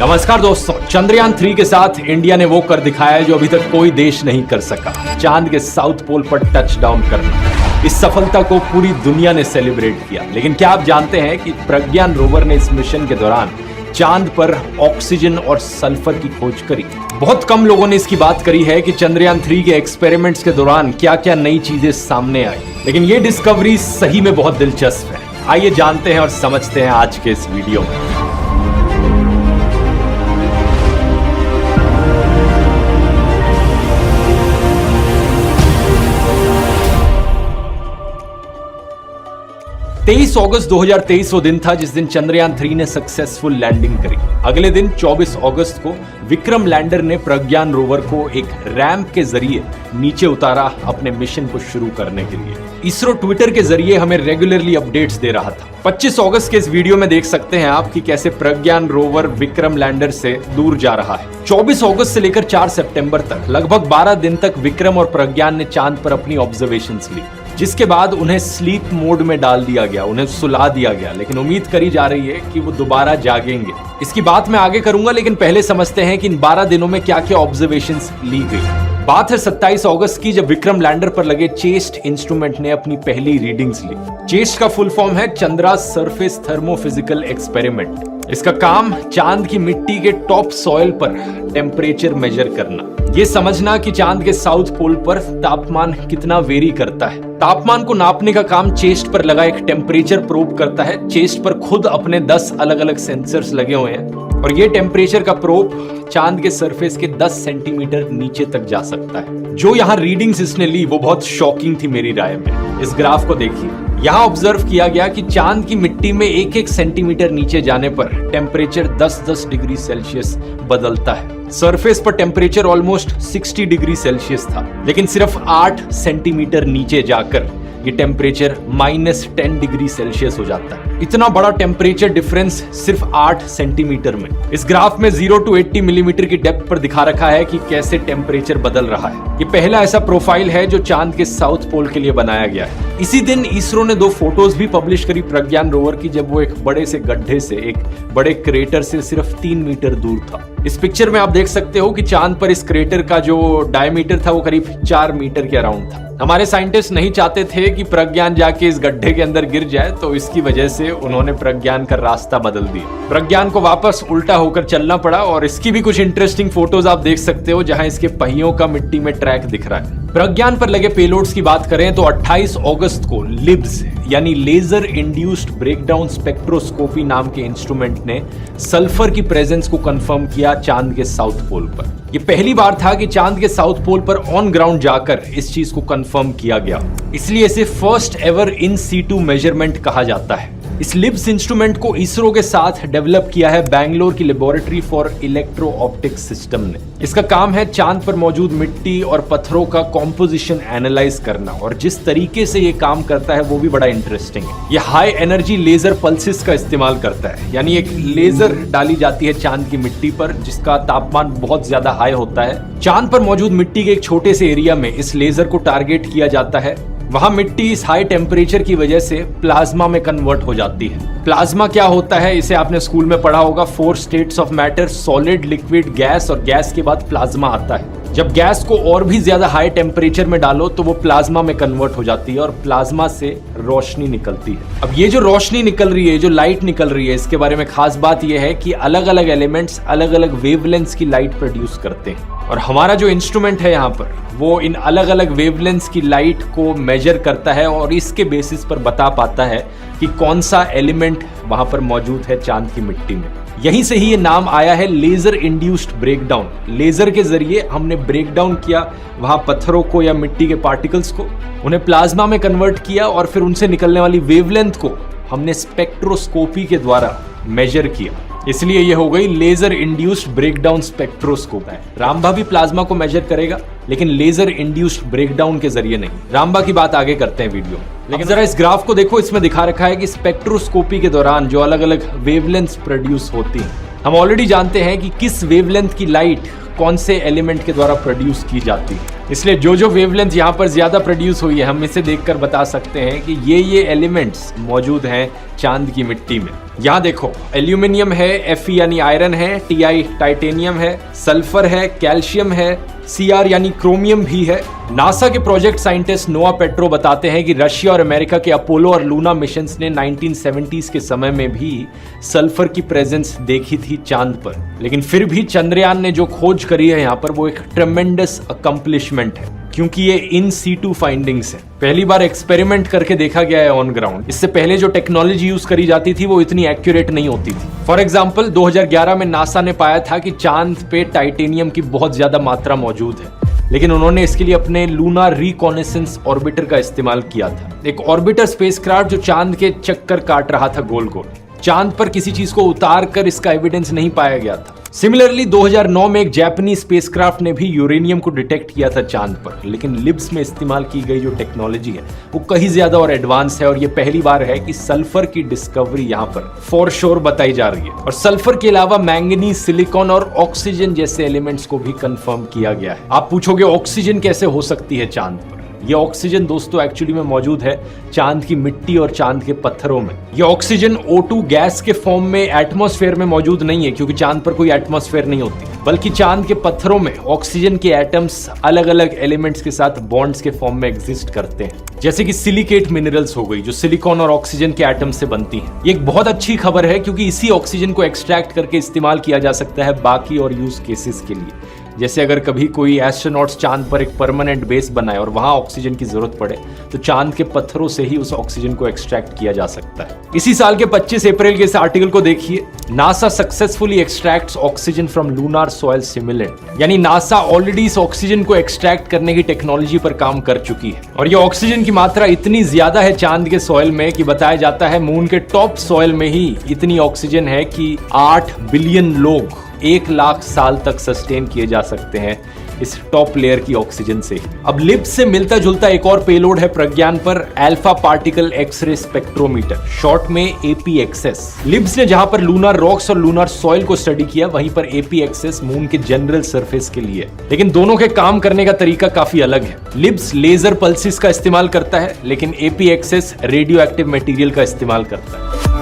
नमस्कार दोस्तों, चंद्रयान 3 के साथ इंडिया ने वो कर दिखाया है जो अभी तक कोई देश नहीं कर सका। चांद के साउथ पोल पर टच डाउन करना। इस सफलता को पूरी दुनिया ने सेलिब्रेट किया। लेकिन क्या आप जानते हैं कि प्रज्ञान रोवर ने इस मिशन के दौरान चांद पर ऑक्सीजन और सल्फर की खोज करी। बहुत कम लोगों ने इसकी बात करी है कि चंद्रयान 3 के एक्सपेरिमेंट्स के दौरान क्या क्या नई चीजें सामने आई। लेकिन ये डिस्कवरी सही में बहुत दिलचस्प है। आइए जानते हैं और समझते हैं आज के इस वीडियो में। 23 अगस्त 2023 वो दिन था जिस दिन चंद्रयान 3 ने सक्सेसफुल लैंडिंग करी। अगले दिन 24 अगस्त को विक्रम लैंडर ने प्रज्ञान रोवर को एक रैंप के जरिए नीचे उतारा अपने मिशन को शुरू करने के लिए। इसरो ट्विटर के जरिए हमें रेगुलरली अपडेट्स दे रहा था। 25 अगस्त के इस वीडियो में देख सकते हैं आप कि कैसे प्रज्ञान रोवर विक्रम लैंडर से दूर जा रहा है। 24 अगस्त से लेकर 4 सितंबर तक लगभग 12 दिन तक विक्रम और प्रज्ञान ने चांद पर अपनी ऑब्जर्वेशंस ली, जिसके बाद उन्हें स्लीप मोड में डाल दिया गया, उन्हें सुला दिया गया। लेकिन उम्मीद करी जा रही है कि वो दोबारा जागेंगे। इसकी बात मैं आगे करूंगा, लेकिन पहले समझते हैं कि इन 12 दिनों में क्या क्या ऑब्जर्वेशंस ली गई। बात है 27 अगस्त की, जब विक्रम लैंडर पर लगे चेस्ट इंस्ट्रूमेंट ने अपनी पहली रीडिंग्स ली। चेस्ट का फुल फॉर्म है चंद्रा सरफेस थर्मोफिजिकल एक्सपेरिमेंट। इसका काम चांद की मिट्टी के टॉप सॉइल पर टेम्परेचर मेजर करना, ये समझना कि चांद के साउथ पोल पर तापमान कितना वेरी करता है। तापमान को नापने का काम चेस्ट पर लगा एक टेम्परेचर प्रोब करता है। चेस्ट पर खुद अपने 10 अलग अलग सेंसर्स लगे हुए हैं और ये टेम्परेचर का प्रोब चांद के सरफेस के 10 सेंटीमीटर नीचे तक जा सकता है। जो यहाँ रीडिंग्स इसने ली वो बहुत शॉकिंग थी मेरी राय में। इस ग्राफ को देखिए, यहाँ ऑब्जर्व किया गया कि चांद की मिट्टी में 1-1 सेंटीमीटर नीचे जाने पर टेम्परेचर 10-10 डिग्री सेल्सियस बदलता है। सरफेस पर टेम्परेचर ऑलमोस्ट 60 डिग्री सेल्सियस था, लेकिन सिर्फ 8 सेंटीमीटर नीचे जाकर ये टेम्परेचर -10 डिग्री सेल्सियस हो जाता है। इतना बड़ा टेम्परेचर डिफरेंस सिर्फ 8 सेंटीमीटर में। इस ग्राफ में 0 to 80 मिलीमीटर की डेप्थ पर दिखा रखा है कि कैसे टेम्परेचर बदल रहा है। ये पहला ऐसा प्रोफाइल है जो चांद के साउथ पोल के लिए बनाया गया है। इसी दिन इसरो ने 2 फोटोज भी पब्लिश करी प्रज्ञान रोवर की, जब वो एक बड़े से गड्ढे से, एक बड़े क्रेटर से सिर्फ 3 मीटर दूर था। इस पिक्चर में आप देख सकते हो कि चांद पर इस क्रेटर का जो डायमीटर था वो करीब 4 मीटर के अराउंड था। हमारे साइंटिस्ट नहीं चाहते थे कि प्रज्ञान जाके इस गड्ढे के अंदर गिर जाए, तो इसकी वजह से उन्होंने प्रज्ञान का रास्ता बदल दिया। प्रज्ञान को वापस उल्टा होकर चलना पड़ा और इसकी भी कुछ इंटरेस्टिंग फोटोज आप देख सकते हो, जहां इसके पहियों का मिट्टी में ट्रैक दिख रहा है। प्रज्ञान पर लगे पेलोड्स की बात करें तो 28 अगस्त को लिब्स यानी लेजर इंड्यूस्ड ब्रेकडाउन स्पेक्ट्रोस्कोपी नाम के इंस्ट्रूमेंट ने सल्फर की प्रेजेंस को कंफर्म किया चांद के साउथ पोल पर। ये पहली बार था कि चांद के साउथ पोल पर ऑन ग्राउंड जाकर इस चीज को कंफर्म किया गया, इसलिए इसे first ever in situ measurement कहा जाता है। इस लिब्स इंस्ट्रूमेंट को इसरो के साथ डेवलप किया है बैंगलोर की laboratory for electro optics system ने। इसका काम है चांद पर मौजूद मिट्टी और पत्थरों का कॉम्पोजिशन एनालाइज करना, और जिस तरीके से ये काम करता है वो भी बड़ा इंटरेस्टिंग है। ये हाई एनर्जी लेजर पल्सेस का इस्तेमाल करता है, यानी एक लेजर डाली जाती है चांद की मिट्टी पर जिसका तापमान बहुत ज्यादा हाई होता है। चांद पर मौजूद मिट्टी के एक छोटे से एरिया में इस लेजर को टारगेट किया जाता है। वहां मिट्टी इस हाई टेम्परेचर की वजह से प्लाज्मा में कन्वर्ट हो जाती है। प्लाज्मा क्या होता है, इसे आपने स्कूल में पढ़ा होगा। 4 states of matter, solid, liquid, gas, और गैस के बाद प्लाज्मा आता है। जब गैस को और भी ज्यादा हाई टेम्परेचर में डालो तो वो प्लाज्मा में कन्वर्ट हो जाती है और प्लाज्मा से रोशनी निकलती है। अब ये जो रोशनी निकल रही है, जो लाइट निकल रही है, इसके बारे में खास बात यह है कि अलग अलग एलिमेंट्स अलग अलग वेवलेंथ्स की लाइट प्रोड्यूस करते हैं, और हमारा जो इंस्ट्रूमेंट है यहाँ पर वो इन अलग अलग वेवलेंथ्स की लाइट को मेजर करता है और इसके बेसिस पर बता पाता है कि कौन सा एलिमेंट वहां पर मौजूद है चांद की मिट्टी में। यहीं से ही ये नाम आया है लेजर इंड्यूस्ड ब्रेकडाउन। लेजर के जरिए हमने ब्रेकडाउन किया वहां पत्थरों को या मिट्टी के पार्टिकल्स को, उन्हें प्लाज्मा में कन्वर्ट किया और फिर उनसे निकलने वाली वेवलेंथ को हमने स्पेक्ट्रोस्कोपी के द्वारा मेजर किया। इसलिए ये हो गई लेजर इंड्यूस्ड ब्रेकडाउन स्पेक्ट्रोस्कोप है। रामबा भी प्लाज्मा को मेजर करेगा, लेकिन लेजर इंड्यूस्ड ब्रेकडाउन के जरिए नहीं। रामबा की बात आगे करते हैं वीडियो में, लेकिन जरा इस ग्राफ को देखो। इसमें दिखा रखा है कि स्पेक्ट्रोस्कोपी के दौरान जो अलग अलग वेवलेंथ प्रोड्यूस होती हैं, हम ऑलरेडी जानते हैं कि किस वेवलेंथ की लाइट कौन से एलिमेंट के द्वारा प्रोड्यूस की जाती है। इसलिए जो वेवलेंथ यहाँ पर ज्यादा प्रोड्यूस हुई है, हम इसे देखकर बता सकते हैं कि ये एलिमेंट्स मौजूद हैं चांद की मिट्टी में। यहाँ देखो, एल्यूमिनियम है, Fe यानी आयरन है, Ti टाइटेनियम है, सल्फर है, कैल्शियम है, Cr यानी क्रोमियम भी है। नासा के प्रोजेक्ट साइंटिस्ट नोआ पेट्रो बताते हैं कि रशिया और अमेरिका के अपोलो और लूना मिशंस ने 1970s के समय में भी सल्फर की प्रेजेंस देखी थी चांद पर, लेकिन फिर भी चंद्रयान ने जो खोज करी है यहाँ पर वो एक ट्रेमेंडस अकम्प्लिशमेंट है, क्योंकि ये इन सीटू फाइंडिंग्स है। पहली बार एक्सपेरिमेंट करके देखा गया है ऑन ग्राउंड। इससे पहले जो टेक्नोलॉजी यूज करी जाती थी वो इतनी एक्यूरेट नहीं होती थी। फॉर एग्जांपल 2011 में नासा ने पाया था कि चांद पे टाइटेनियम की बहुत ज्यादा मात्रा मौजूद है, लेकिन उन्होंने इसके लिए अपने लूनार रिकॉनेसेंस ऑर्बिटर का इस्तेमाल किया था, एक ऑर्बिटर स्पेसक्राफ्ट जो चांद के चक्कर काट रहा था गोल गोल। चांद पर किसी चीज को उतार कर इसका एविडेंस नहीं पाया गया था। सिमिलरली 2009 में एक जापानी स्पेसक्राफ्ट ने भी यूरेनियम को डिटेक्ट किया था चांद पर, लेकिन लिब्स में इस्तेमाल की गई जो टेक्नोलॉजी है वो कहीं ज्यादा और एडवांस है, और ये पहली बार है कि सल्फर की डिस्कवरी यहाँ पर फॉर श्योर बताई जा रही है। और सल्फर के अलावा मैंगनीज, सिलिकॉन और ऑक्सीजन जैसे एलिमेंट्स को भी कंफर्म किया गया है। आप पूछोगे ऑक्सीजन कैसे हो सकती है चांद पर? ये ऑक्सीजन दोस्तों एक्चुअली में मौजूद है चांद की मिट्टी और चांद के पत्थरों में। ये ऑक्सीजन O2 गैस के फॉर्म में एटमॉस्फेयर में मौजूद नहीं है, क्योंकि चांद पर कोई एटमॉस्फेयर नहीं होती, बल्कि चांद के पत्थरों में ऑक्सीजन के एटम्स अलग अलग एलिमेंट्स के साथ बॉन्ड्स के फॉर्म में एग्जिस्ट करते हैं, जैसे कि सिलिकेट मिनरल्स हो गई जो सिलिकॉन और ऑक्सीजन के एटम से बनती हैं। ये एक बहुत अच्छी खबर है, क्योंकि इसी ऑक्सीजन को एक्सट्रैक्ट करके इस्तेमाल किया जा सकता है बाकी और यूज केसेस के लिए। जैसे अगर कभी कोई एस्ट्रोनॉट्स चांद पर एक परमानेंट बेस बनाए और वहां ऑक्सीजन की जरूरत पड़े, तो चांद के पत्थरों से ही उस ऑक्सीजन को एक्सट्रैक्ट किया जा सकता है। इसी साल के 25 अप्रैल के इस आर्टिकल को देखिए, NASA successfully extracts oxygen from lunar soil simulant, यानी नासा ऑलरेडी इस ऑक्सीजन को एक्सट्रैक्ट करने की टेक्नोलॉजी पर काम कर चुकी है। और ये ऑक्सीजन की मात्रा इतनी ज्यादा है चांद के सॉइल में कि बताया जाता है मून के टॉप सॉइल में ही इतनी ऑक्सीजन है कि 8 बिलियन लोग 1 लाख साल तक सस्टेन किए जा सकते हैं इस टॉप लेयर की ऑक्सीजन से। अब लिब्स से मिलता जुलता एक और पेलोड है प्रज्ञान पर, alpha particle X ray spectrometer, short में APXS। लिब्स ने जहां पर लूनार रॉक्स और लूनार सॉइल को स्टडी किया, वहीं पर APXS मून के जनरल सरफेस के लिए, लेकिन दोनों के काम करने का तरीका काफी अलग है। लिब्स लेजर पल्सेस का इस्तेमाल करता है, लेकिन APXS रेडियो एक्टिव मटेरियल का इस्तेमाल करता है।